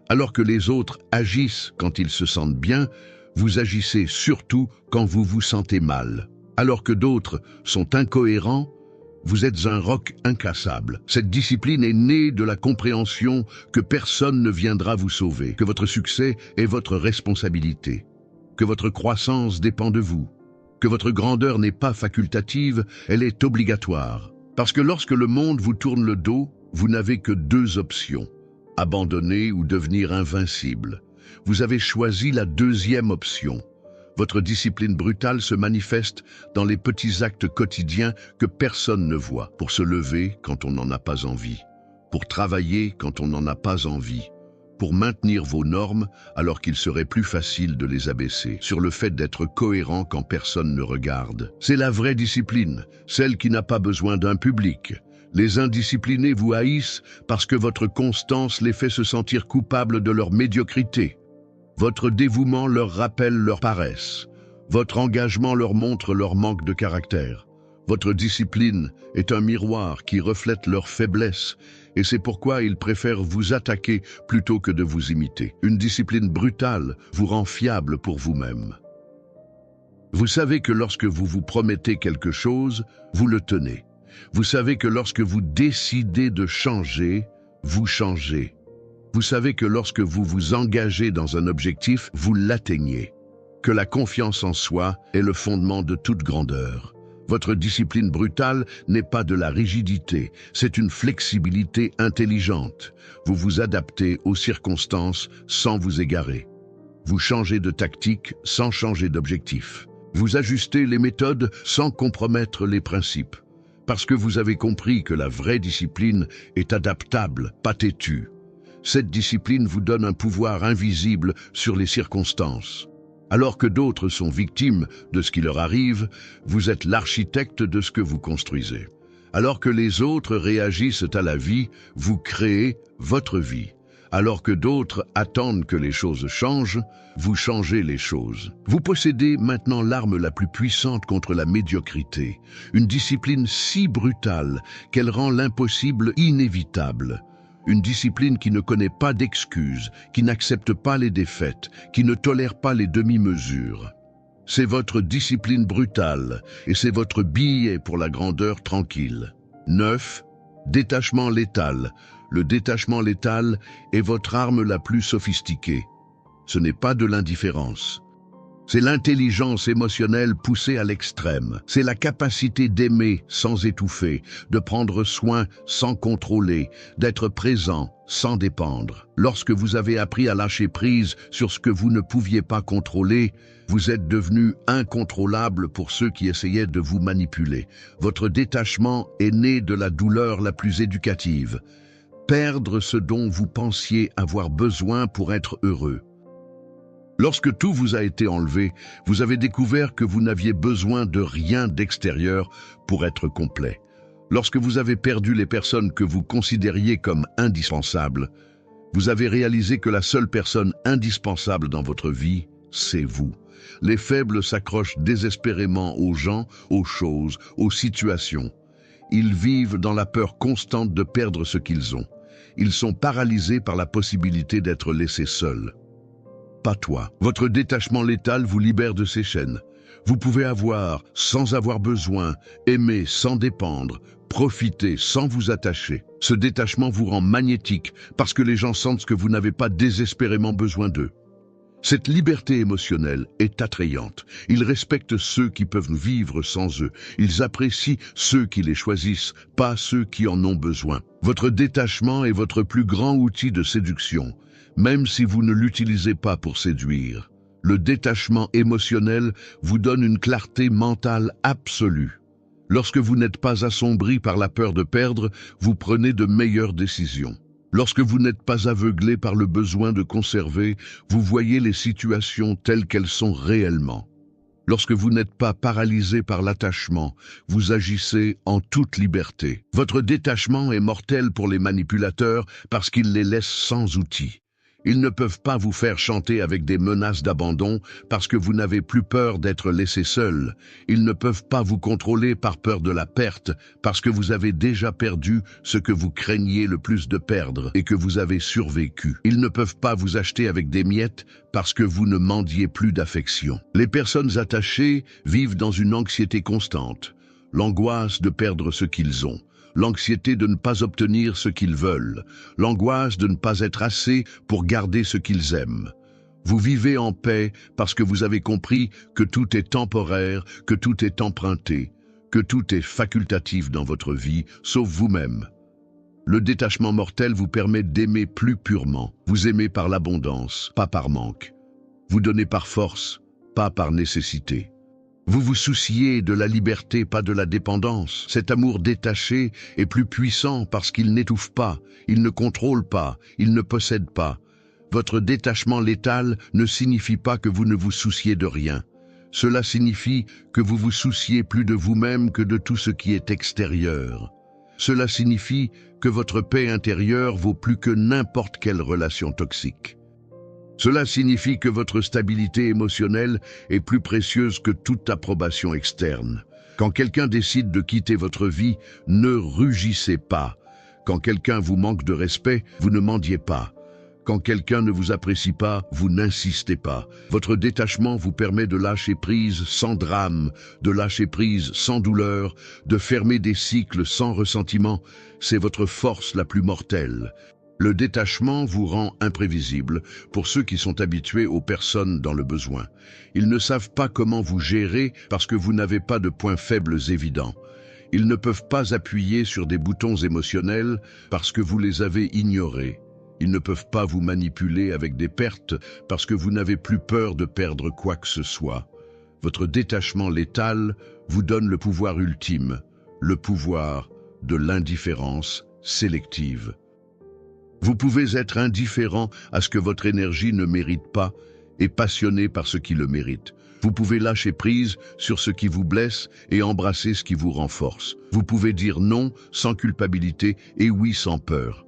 Alors que les autres agissent quand ils se sentent bien, vous agissez surtout quand vous vous sentez mal. Alors que d'autres sont incohérents, vous êtes un roc incassable. Cette discipline est née de la compréhension que personne ne viendra vous sauver, que votre succès est votre responsabilité, que votre croissance dépend de vous, que votre grandeur n'est pas facultative, elle est obligatoire. Parce que lorsque le monde vous tourne le dos, vous n'avez que deux options, abandonner ou devenir invincible. Vous avez choisi la deuxième option. Votre discipline brutale se manifeste dans les petits actes quotidiens que personne ne voit. Pour se lever quand on n'en a pas envie, pour travailler quand on n'en a pas envie, pour maintenir vos normes alors qu'il serait plus facile de les abaisser, sur le fait d'être cohérent quand personne ne regarde. C'est la vraie discipline, celle qui n'a pas besoin d'un public. Les indisciplinés vous haïssent parce que votre constance les fait se sentir coupables de leur médiocrité. Votre dévouement leur rappelle leur paresse. Votre engagement leur montre leur manque de caractère. Votre discipline est un miroir qui reflète leur faiblesse, et c'est pourquoi ils préfèrent vous attaquer plutôt que de vous imiter. Une discipline brutale vous rend fiable pour vous-même. Vous savez que lorsque vous vous promettez quelque chose, vous le tenez. Vous savez que lorsque vous décidez de changer, vous changez. Vous savez que lorsque vous vous engagez dans un objectif, vous l'atteignez. Que la confiance en soi est le fondement de toute grandeur. Votre discipline brutale n'est pas de la rigidité, c'est une flexibilité intelligente. Vous vous adaptez aux circonstances sans vous égarer. Vous changez de tactique sans changer d'objectif. Vous ajustez les méthodes sans compromettre les principes. Parce que vous avez compris que la vraie discipline est adaptable, pas têtue. Cette discipline vous donne un pouvoir invisible sur les circonstances. Alors que d'autres sont victimes de ce qui leur arrive, vous êtes l'architecte de ce que vous construisez. Alors que les autres réagissent à la vie, vous créez votre vie. Alors que d'autres attendent que les choses changent, vous changez les choses. Vous possédez maintenant l'arme la plus puissante contre la médiocrité, une discipline si brutale qu'elle rend l'impossible inévitable. Une discipline qui ne connaît pas d'excuses, qui n'accepte pas les défaites, qui ne tolère pas les demi-mesures. C'est votre discipline brutale et c'est votre billet pour la grandeur tranquille. 9. Détachement létal. Le détachement létal est votre arme la plus sophistiquée. Ce n'est pas de l'indifférence. C'est l'intelligence émotionnelle poussée à l'extrême. C'est la capacité d'aimer sans étouffer, de prendre soin sans contrôler, d'être présent sans dépendre. Lorsque vous avez appris à lâcher prise sur ce que vous ne pouviez pas contrôler, vous êtes devenu incontrôlable pour ceux qui essayaient de vous manipuler. Votre détachement est né de la douleur la plus éducative. Perdre ce dont vous pensiez avoir besoin pour être heureux. Lorsque tout vous a été enlevé, vous avez découvert que vous n'aviez besoin de rien d'extérieur pour être complet. Lorsque vous avez perdu les personnes que vous considériez comme indispensables, vous avez réalisé que la seule personne indispensable dans votre vie, c'est vous. Les faibles s'accrochent désespérément aux gens, aux choses, aux situations. Ils vivent dans la peur constante de perdre ce qu'ils ont. Ils sont paralysés par la possibilité d'être laissés seuls. Pas toi. Votre détachement létal vous libère de ces chaînes. Vous pouvez avoir, sans avoir besoin, aimer sans dépendre, profiter sans vous attacher. Ce détachement vous rend magnétique parce que les gens sentent que vous n'avez pas désespérément besoin d'eux. Cette liberté émotionnelle est attrayante. Ils respectent ceux qui peuvent vivre sans eux. Ils apprécient ceux qui les choisissent, pas ceux qui en ont besoin. Votre détachement est votre plus grand outil de séduction, même si vous ne l'utilisez pas pour séduire. Le détachement émotionnel vous donne une clarté mentale absolue. Lorsque vous n'êtes pas assombri par la peur de perdre, vous prenez de meilleures décisions. Lorsque vous n'êtes pas aveuglé par le besoin de conserver, vous voyez les situations telles qu'elles sont réellement. Lorsque vous n'êtes pas paralysé par l'attachement, vous agissez en toute liberté. Votre détachement est mortel pour les manipulateurs parce qu'il les laisse sans outils. Ils ne peuvent pas vous faire chanter avec des menaces d'abandon parce que vous n'avez plus peur d'être laissé seul. Ils ne peuvent pas vous contrôler par peur de la perte parce que vous avez déjà perdu ce que vous craigniez le plus de perdre et que vous avez survécu. Ils ne peuvent pas vous acheter avec des miettes parce que vous ne mendiez plus d'affection. Les personnes attachées vivent dans une anxiété constante, l'angoisse de perdre ce qu'ils ont. L'anxiété de ne pas obtenir ce qu'ils veulent, l'angoisse de ne pas être assez pour garder ce qu'ils aiment. Vous vivez en paix parce que vous avez compris que tout est temporaire, que tout est emprunté, que tout est facultatif dans votre vie, sauf vous-même. Le détachement mortel vous permet d'aimer plus purement. Vous aimez par l'abondance, pas par manque. Vous donnez par force, pas par nécessité. Vous vous souciez de la liberté, pas de la dépendance. Cet amour détaché est plus puissant parce qu'il n'étouffe pas, il ne contrôle pas, il ne possède pas. Votre détachement létal ne signifie pas que vous ne vous souciez de rien. Cela signifie que vous vous souciez plus de vous-même que de tout ce qui est extérieur. Cela signifie que votre paix intérieure vaut plus que n'importe quelle relation toxique. Cela signifie que votre stabilité émotionnelle est plus précieuse que toute approbation externe. Quand quelqu'un décide de quitter votre vie, ne rugissez pas. Quand quelqu'un vous manque de respect, vous ne mendiez pas. Quand quelqu'un ne vous apprécie pas, vous n'insistez pas. Votre détachement vous permet de lâcher prise sans drame, de lâcher prise sans douleur, de fermer des cycles sans ressentiment. C'est votre force la plus mortelle. Le détachement vous rend imprévisible pour ceux qui sont habitués aux personnes dans le besoin. Ils ne savent pas comment vous gérer parce que vous n'avez pas de points faibles évidents. Ils ne peuvent pas appuyer sur des boutons émotionnels parce que vous les avez ignorés. Ils ne peuvent pas vous manipuler avec des pertes parce que vous n'avez plus peur de perdre quoi que ce soit. Votre détachement létal vous donne le pouvoir ultime, le pouvoir de l'indifférence sélective. Vous pouvez être indifférent à ce que votre énergie ne mérite pas et passionné par ce qui le mérite. Vous pouvez lâcher prise sur ce qui vous blesse et embrasser ce qui vous renforce. Vous pouvez dire non sans culpabilité et oui sans peur.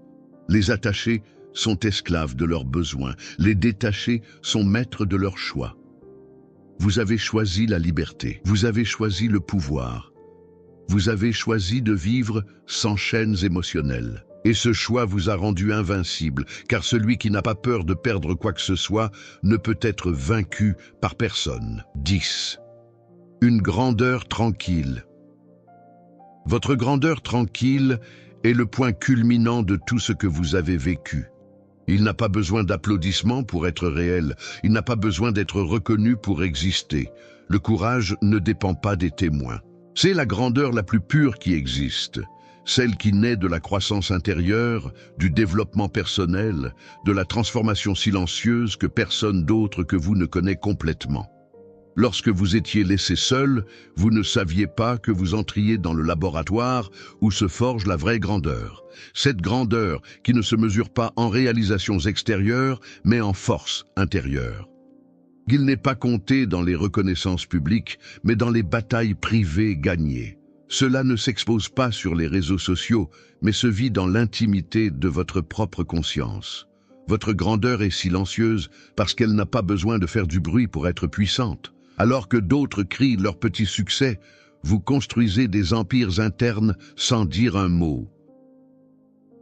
Les attachés sont esclaves de leurs besoins. Les détachés sont maîtres de leurs choix. Vous avez choisi la liberté. Vous avez choisi le pouvoir. Vous avez choisi de vivre sans chaînes émotionnelles. Et ce choix vous a rendu invincible, car celui qui n'a pas peur de perdre quoi que ce soit ne peut être vaincu par personne. 10. Une grandeur tranquille. Votre grandeur tranquille est le point culminant de tout ce que vous avez vécu. Il n'a pas besoin d'applaudissements pour être réel, il n'a pas besoin d'être reconnu pour exister. Le courage ne dépend pas des témoins. C'est la grandeur la plus pure qui existe, celle qui naît de la croissance intérieure, du développement personnel, de la transformation silencieuse que personne d'autre que vous ne connaît complètement. Lorsque vous étiez laissé seul, vous ne saviez pas que vous entriez dans le laboratoire où se forge la vraie grandeur. Cette grandeur qui ne se mesure pas en réalisations extérieures, mais en force intérieure. Il n'est pas compté dans les reconnaissances publiques, mais dans les batailles privées gagnées. Cela ne s'expose pas sur les réseaux sociaux, mais se vit dans l'intimité de votre propre conscience. Votre grandeur est silencieuse parce qu'elle n'a pas besoin de faire du bruit pour être puissante. Alors que d'autres crient leurs petits succès, vous construisez des empires internes sans dire un mot.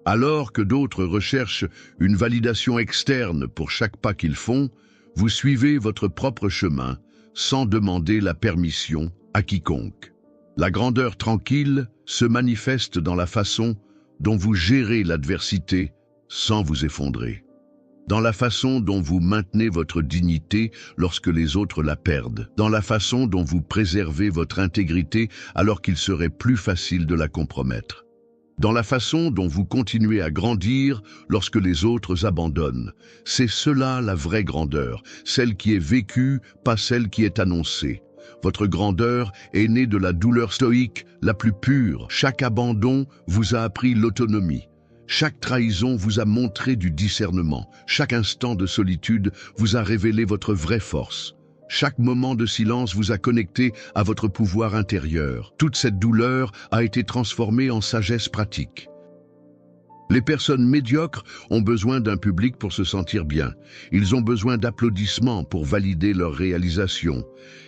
Alors que d'autres recherchent une validation externe pour chaque pas qu'ils font, vous suivez votre propre chemin sans demander la permission à quiconque. La grandeur tranquille se manifeste dans la façon dont vous gérez l'adversité sans vous effondrer. Dans la façon dont vous maintenez votre dignité lorsque les autres la perdent, dans la façon dont vous préservez votre intégrité alors qu'il serait plus facile de la compromettre, dans la façon dont vous continuez à grandir lorsque les autres abandonnent. C'est cela la vraie grandeur, celle qui est vécue, pas celle qui est annoncée. Votre grandeur est née de la douleur stoïque la plus pure. Chaque abandon vous a appris l'autonomie. Chaque trahison vous a montré du discernement. Chaque instant de solitude vous a révélé votre vraie force. Chaque moment de silence vous a connecté à votre pouvoir intérieur. Toute cette douleur a été transformée en sagesse pratique. Les personnes médiocres ont besoin d'un public pour se sentir bien. Ils ont besoin d'applaudissements pour valider leur réalisation.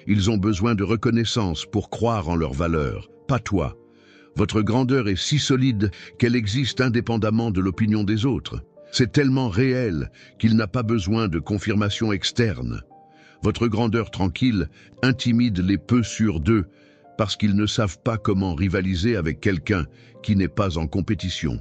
Ils ont besoin de reconnaissance pour croire en leur valeur. Pas toi. Votre grandeur est si solide qu'elle existe indépendamment de l'opinion des autres. C'est tellement réel qu'il n'a pas besoin de confirmation externe. Votre grandeur tranquille intimide les peu sûrs d'eux parce qu'ils ne savent pas comment rivaliser avec quelqu'un qui n'est pas en compétition.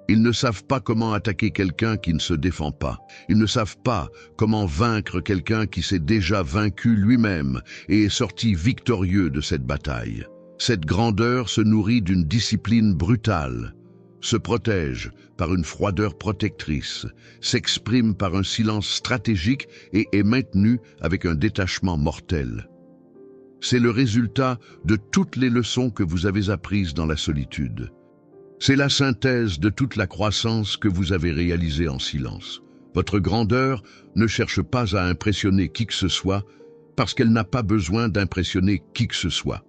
Ils ne savent pas comment attaquer quelqu'un qui ne se défend pas. Ils ne savent pas comment vaincre quelqu'un qui s'est déjà vaincu lui-même et est sorti victorieux de cette bataille. Cette grandeur se nourrit d'une discipline brutale, se protège par une froideur protectrice, s'exprime par un silence stratégique et est maintenue avec un détachement mortel. C'est le résultat de toutes les leçons que vous avez apprises dans la solitude. C'est la synthèse de toute la croissance que vous avez réalisée en silence. Votre grandeur ne cherche pas à impressionner qui que ce soit parce qu'elle n'a pas besoin d'impressionner qui que ce soit.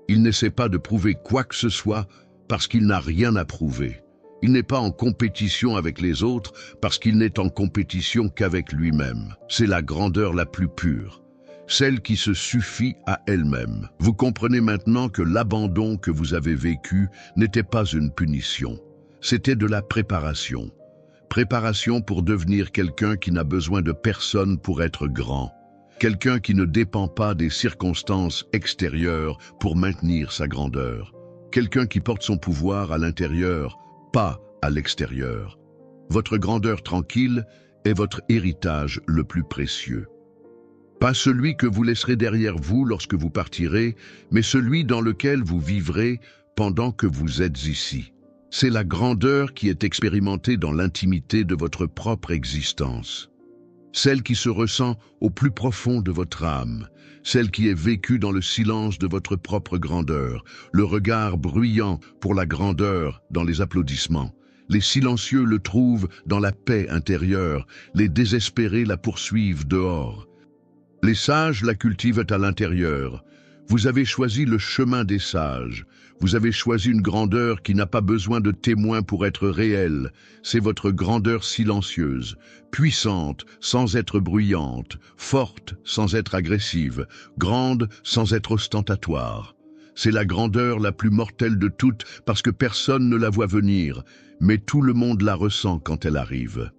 Il n'essaie pas de prouver quoi que ce soit parce qu'il n'a rien à prouver. Il n'est pas en compétition avec les autres parce qu'il n'est en compétition qu'avec lui-même. C'est la grandeur la plus pure, celle qui se suffit à elle-même. Vous comprenez maintenant que l'abandon que vous avez vécu n'était pas une punition, c'était de la préparation. Préparation pour devenir quelqu'un qui n'a besoin de personne pour être grand. Quelqu'un qui ne dépend pas des circonstances extérieures pour maintenir sa grandeur. Quelqu'un qui porte son pouvoir à l'intérieur, pas à l'extérieur. Votre grandeur tranquille est votre héritage le plus précieux. Pas celui que vous laisserez derrière vous lorsque vous partirez, mais celui dans lequel vous vivrez pendant que vous êtes ici. C'est la grandeur qui est expérimentée dans l'intimité de votre propre existence. Celle qui se ressent au plus profond de votre âme, celle qui est vécue dans le silence de votre propre grandeur, le regard bruyant pour la grandeur dans les applaudissements. Les silencieux le trouvent dans la paix intérieure, les désespérés la poursuivent dehors. Les sages la cultivent à l'intérieur. Vous avez choisi le chemin des sages. Vous avez choisi une grandeur qui n'a pas besoin de témoins pour être réelle. C'est votre grandeur silencieuse, puissante sans être bruyante, forte sans être agressive, grande sans être ostentatoire. C'est la grandeur la plus mortelle de toutes parce que personne ne la voit venir, mais tout le monde la ressent quand elle arrive.